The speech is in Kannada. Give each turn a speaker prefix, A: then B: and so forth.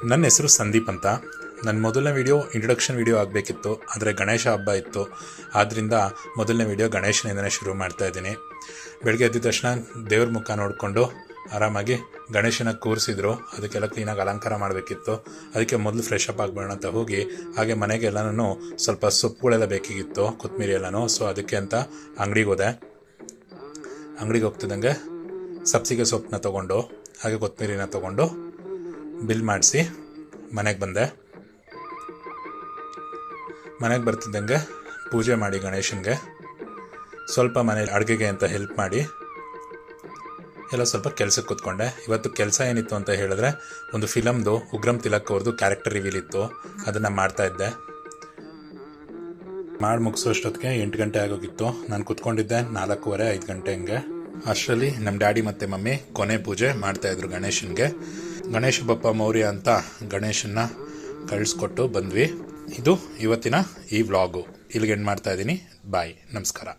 A: ನನ್ನ ಹೆಸರು ಸಂದೀಪ್ ಅಂತ. ನನ್ನ ಮೊದಲನೇ ವಿಡಿಯೋ ಇಂಟ್ರೊಡಕ್ಷನ್ ವಿಡಿಯೋ ಆಗಬೇಕಿತ್ತು, ಆದರೆ ಗಣೇಶ ಹಬ್ಬ ಇತ್ತು. ಆದ್ದರಿಂದ ಮೊದಲನೇ ವಿಡಿಯೋ ಗಣೇಶನಿಂದನೇ ಶುರು ಮಾಡ್ತಾಯಿದ್ದೀನಿ. ಬೆಳಗ್ಗೆ ಎದ್ದ ತಕ್ಷಣ ದೇವ್ರ ಮುಖ ನೋಡಿಕೊಂಡು ಆರಾಮಾಗಿ ಗಣೇಶನ ಕೂರಿಸಿದ್ರು. ಅದಕ್ಕೆಲ್ಲ ಕ್ಲೀನಾಗಿ ಅಲಂಕಾರ ಮಾಡಬೇಕಿತ್ತು. ಅದಕ್ಕೆ ಮೊದಲು ಫ್ರೆಶ್ ಅಪ್ ಆಗಿಬಿಡೋಣ ಅಂತ ಹೋಗಿ ಹಾಗೆ ಮನೆಗೆಲ್ಲನೂ ಸ್ವಲ್ಪ ಸೊಪ್ಪುಗಳೆಲ್ಲ ಬೇಕಾಗಿತ್ತು, ಕೊತ್ತಂಬರಿ ಎಲ್ಲನೂ. ಸೊ ಅದಕ್ಕೆ ಅಂತ ಅಂಗಡಿಗೆ ಹೋದೆ. ಅಂಗಡಿಗೆ ಹೋಗ್ತಿದ್ದಂಗೆ ಸಬ್ಸಿಗೆ ಸೊಪ್ಪನ್ನ ತೊಗೊಂಡು ಹಾಗೆ ಕೊತ್ತಂಬರಿನ ತೊಗೊಂಡು ಬಿಲ್ ಮಾಡಿಸಿ ಮನೆಗೆ ಬಂದೆ. ಮನೆಗೆ ಬರ್ತಿದ್ದಂಗೆ ಪೂಜೆ ಮಾಡಿ ಗಣೇಶನಿಗೆ ಸ್ವಲ್ಪ ಮನೇಲಿ ಅಡುಗೆಗೆ ಅಂತ ಹೆಲ್ಪ್ ಮಾಡಿ ಎಲ್ಲ ಸ್ವಲ್ಪ ಕೆಲಸಕ್ಕೆ ಕೂತ್ಕೊಂಡೆ. ಇವತ್ತು ಕೆಲಸ ಏನಿತ್ತು ಅಂತ ಹೇಳಿದ್ರೆ, ಒಂದು ಫಿಲಮ್ದು ಉಗ್ರಂ ತಿಲಕ್ ಅವ್ರದ್ದು ಕ್ಯಾರೆಕ್ಟರ್ ರಿವೀಲ್ ಇತ್ತು, ಅದನ್ನು ಮಾಡ್ತಾಯಿದ್ದೆ. ಮಾಡಿ ಮುಗಿಸೋಷ್ಟೊತ್ತಿಗೆ 8 ಗಂಟೆ ಆಗೋಗಿತ್ತು. ನಾನು ಕೂತ್ಕೊಂಡಿದ್ದೆ 4:15 5 ಗಂಟೆ ಹಂಗೆ. ಅಷ್ಟರಲ್ಲಿ ನಮ್ಮ ಡ್ಯಾಡಿ ಮತ್ತು ಮಮ್ಮಿ ಕೊನೆ ಪೂಜೆ ಮಾಡ್ತಾಯಿದ್ರು ಗಣೇಶನಿಗೆ. ಗಣೇಶ ಬಪ್ಪ ಮೌರ್ಯ ಅಂತ ಗಣೇಶನ್ನ ಕಳಿಸ್ಕೊಟ್ಟು ಬಂದ್ವಿ. ಇದು ಇವತ್ತಿನ ಈ ವ್ಲಾಗು. ಇಲ್ಲಿಗೆ ಎಂಡ್ ಮಾಡ್ತಾಯಿದ್ದೀನಿ. ಬಾಯ್, ನಮಸ್ಕಾರ.